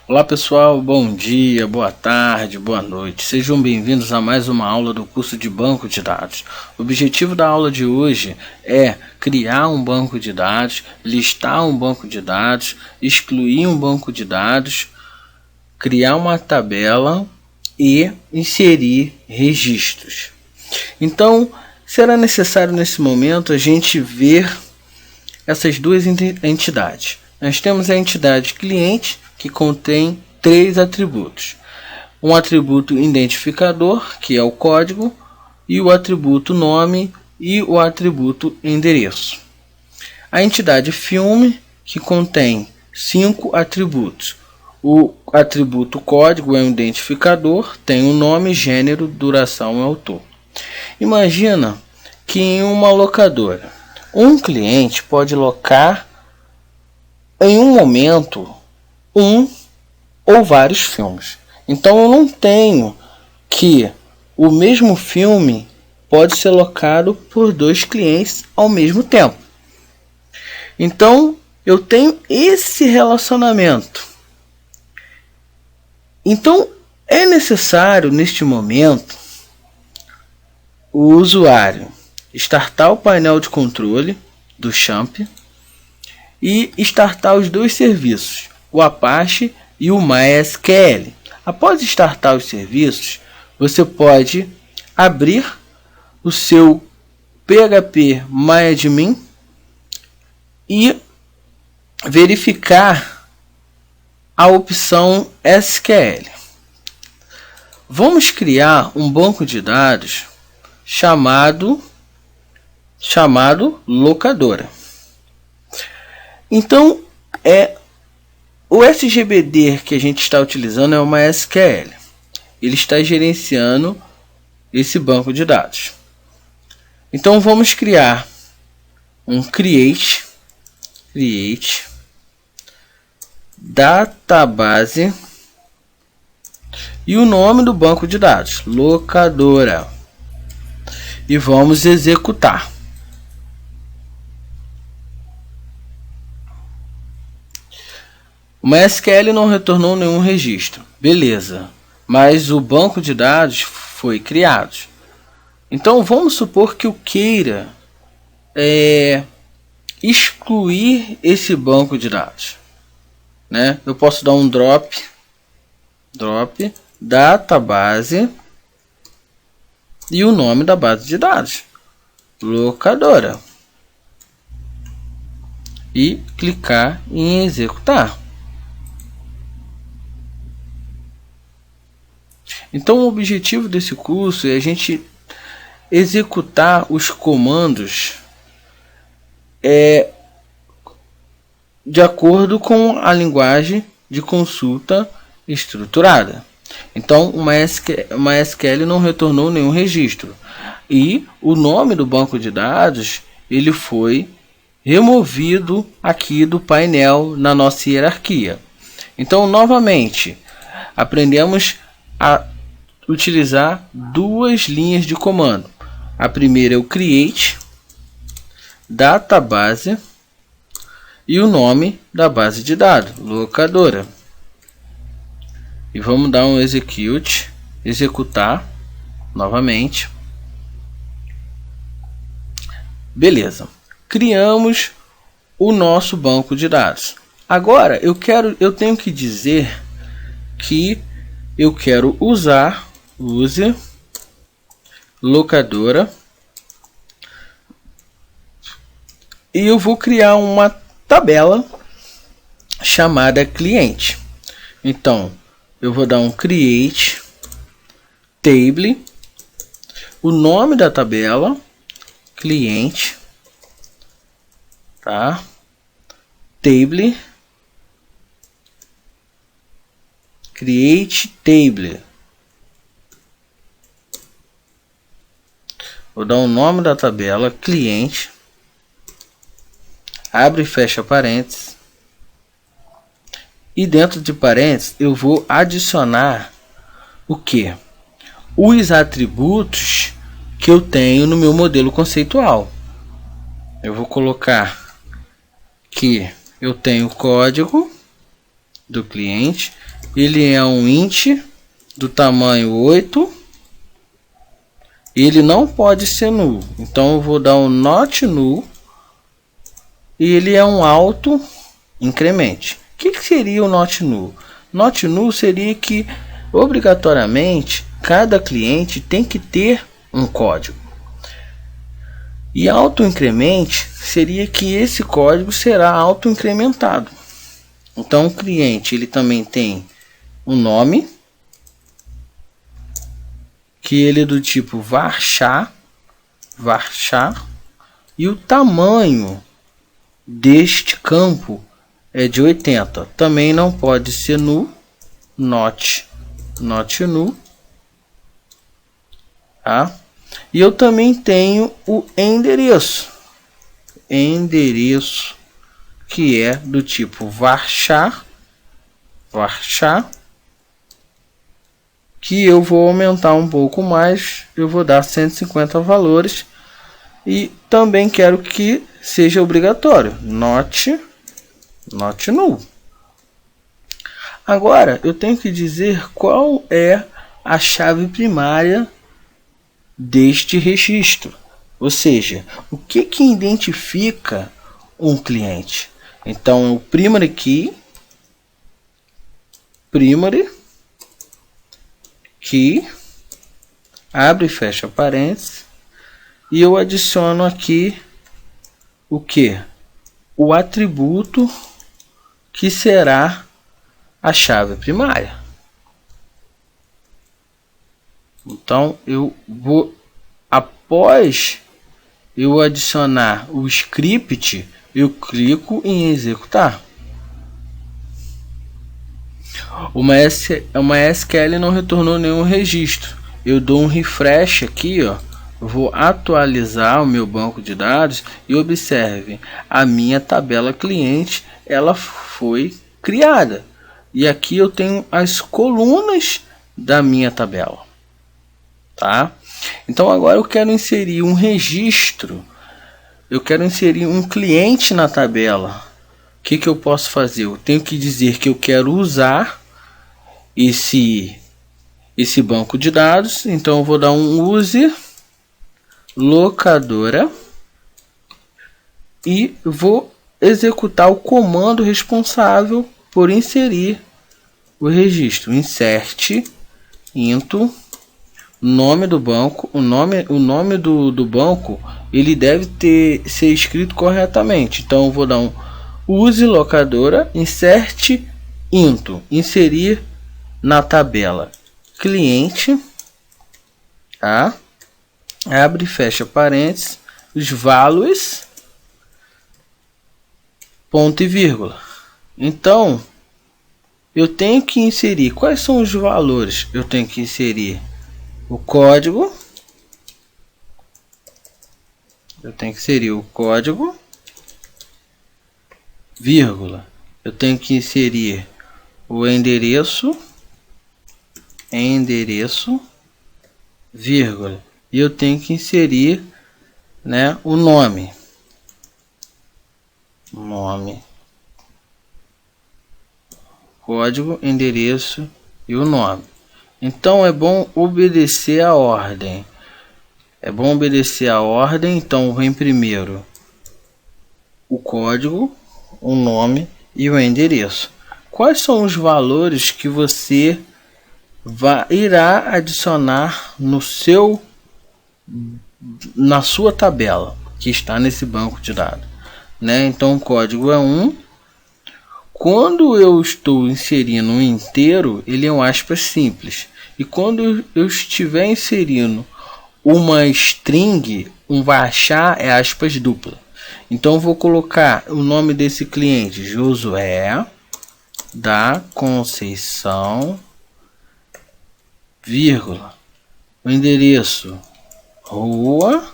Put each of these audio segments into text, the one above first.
Olá pessoal, bom dia, boa tarde, boa noite. Sejam bem-vindos a mais uma aula do curso de Banco de Dados. O objetivo da aula de hoje é criar um banco de dados, listar um banco de dados, excluir um banco de dados, criar uma tabela e inserir registros. Então, será necessário nesse momento a gente ver essas duas entidades. Nós temos a entidade cliente, que contém 3 atributos. Um atributo identificador, que é o código, e o atributo nome e o atributo endereço. A entidade filme, que contém 5 atributos. O atributo código é um identificador, tem o nome, gênero, duração e autor. Imagina que em uma locadora, um cliente pode locar em um momento um ou vários filmes. Então eu não tenho que o mesmo filme pode ser locado por 2 clientes ao mesmo tempo. Então eu tenho esse relacionamento. Então é necessário neste momento o usuário startar o painel de controle do XAMPP e startar os 2 serviços, o Apache e o MySQL. Após startar os serviços, você pode abrir o seu phpMyAdmin e verificar a opção SQL. Vamos criar um banco de dados chamado locadora. Então, o SGBD que a gente está utilizando é o MySQL. Ele está gerenciando esse banco de dados. Então, vamos criar um create database e o nome do banco de dados, locadora. E vamos executar. O MySQL não retornou nenhum registro. Beleza. Mas o banco de dados foi criado. Então vamos supor que eu queira excluir esse banco de dados. Né? Eu posso dar um drop database e o nome da base de dados, locadora. E clicar em executar. Então o objetivo desse curso é a gente executar os comandos de acordo com a linguagem de consulta estruturada. Então o MySQL não retornou nenhum registro e o nome do banco de dados ele foi removido aqui do painel na nossa hierarquia. Então novamente aprendemos a utilizar 2 linhas de comando. A primeira é o create database e o nome da base de dados, locadora. E vamos dar um executar novamente. Beleza. Criamos o nosso banco de dados. Agora eu tenho que dizer que eu quero usar locadora e eu vou criar uma tabela chamada cliente. Então eu vou dar um create table, o nome da tabela cliente, tá? Table create table. Vou dar o nome da tabela cliente, abre e fecha parênteses, e dentro de parênteses eu vou adicionar o que? Os atributos que eu tenho no meu modelo conceitual. Eu vou colocar que eu tenho código, do cliente, ele é um int do tamanho 8, ele não pode ser null, então eu vou dar um not null, e ele é um auto incremente. O que seria o not null? Not null seria que obrigatoriamente cada cliente tem que ter um código, e auto incremente seria que esse código será auto incrementado. Então o cliente ele também tem um nome, que ele é do tipo varchar, e o tamanho deste campo é de 80. Também não pode ser null, not null, tá? E eu também tenho o endereço, que é do tipo varchar, que eu vou aumentar um pouco mais, eu vou dar 150 valores, e também quero que seja obrigatório, not null. Agora eu tenho que dizer qual é a chave primária deste registro, ou seja, o que identifica um cliente. Então o primary key, abre e fecha parênteses, e eu adiciono aqui o que? O atributo que será a chave primária. Então eu vou, após eu adicionar o script, eu clico em executar. O MySQL não retornou nenhum registro. Eu dou um refresh aqui, ó. Eu vou atualizar o meu banco de dados e observe, a minha tabela cliente ela foi criada. E aqui eu tenho as colunas da minha tabela, tá? Então agora eu quero inserir um registro. Eu quero inserir um cliente na tabela. O que eu posso fazer? Eu tenho que dizer que eu quero usar esse banco de dados. Então eu vou dar um use locadora e vou executar o comando responsável por inserir o registro. Insert into nome do banco. O nome do banco ele deve ser escrito corretamente. Então eu vou dar um use locadora insert into, inserir na tabela cliente, tá? Abre e fecha parênteses, os values, ponto e vírgula. Então eu tenho que inserir, quais são os valores? Eu tenho que inserir o código, vírgula, eu tenho que inserir o endereço, vírgula, e eu tenho que inserir, né, o nome, código, endereço e o nome. Então é bom obedecer a ordem. Então vem primeiro o código, o nome e o endereço. Quais são os valores que você irá adicionar na sua tabela que está nesse banco de dados, né? Então o código é 1. Quando eu estou inserindo um inteiro, ele é um aspas simples. E quando eu estiver inserindo uma string, um varchar, é aspas dupla. Então eu vou colocar o nome desse cliente, Josué da Conceição, vírgula, o endereço, rua,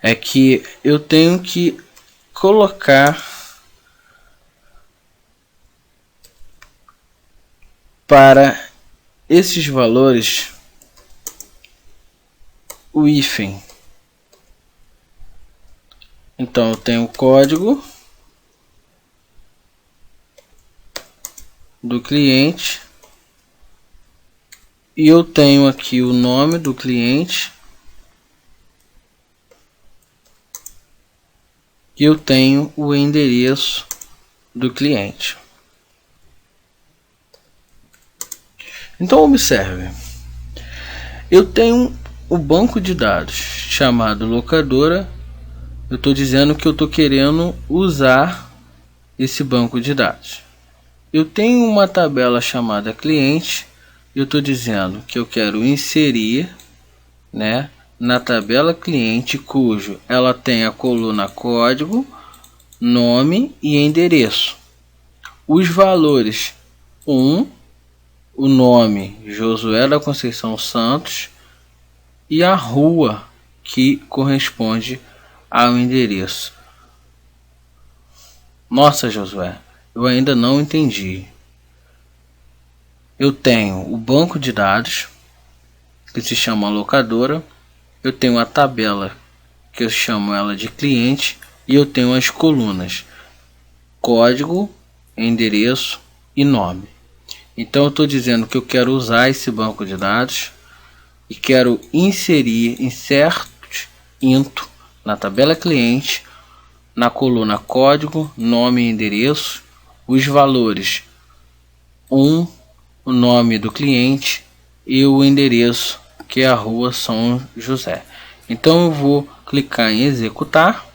é que eu tenho que colocar para esses valores o hífen. Então eu tenho o código, do cliente, e eu tenho aqui o nome do cliente, e eu tenho o endereço do cliente. Então observe, eu tenho o banco de dados chamado locadora. Eu estou dizendo que eu estou querendo usar esse banco de dados. Eu tenho uma tabela chamada cliente. Eu estou dizendo que eu quero inserir, né, na tabela cliente, cujo ela tem a coluna código, nome e endereço. Os valores: o nome Josué da Conceição Santos e a rua que corresponde ao endereço. Nossa, Josué, eu ainda não entendi. Eu tenho o banco de dados, que se chama locadora. Eu tenho a tabela, que eu chamo ela de cliente. E eu tenho as colunas código, endereço e nome. Então eu estou dizendo que eu quero usar esse banco de dados e quero inserir into na tabela cliente, na coluna código, nome e endereço, os valores: o nome do cliente e o endereço, que é a rua São José. Então eu vou clicar em executar.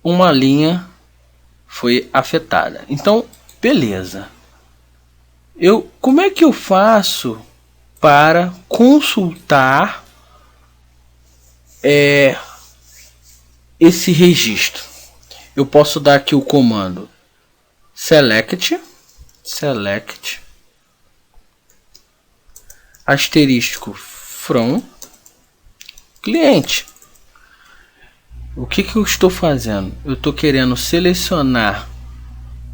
Uma linha foi afetada. Então, beleza. Como é que eu faço para consultar esse registro? Eu posso dar aqui o comando select asterisco from cliente. O que eu estou fazendo? Eu estou querendo selecionar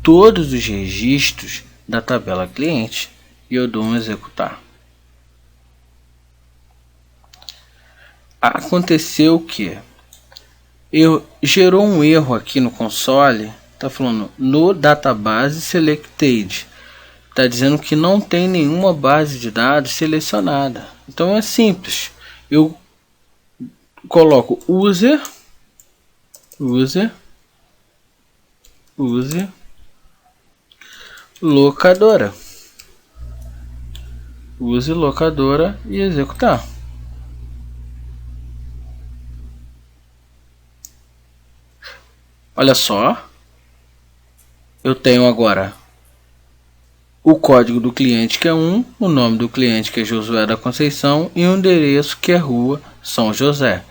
todos os registros da tabela cliente e eu dou um executar. Aconteceu que gerou um erro aqui no console. Está falando no database selected. Está dizendo que não tem nenhuma base de dados selecionada. Então é simples. Eu coloco user locadora. Use locadora e executar. Olha só. Eu tenho agora o código do cliente, que é 1, o nome do cliente, que é Josué da Conceição, e o endereço, que é Rua São José.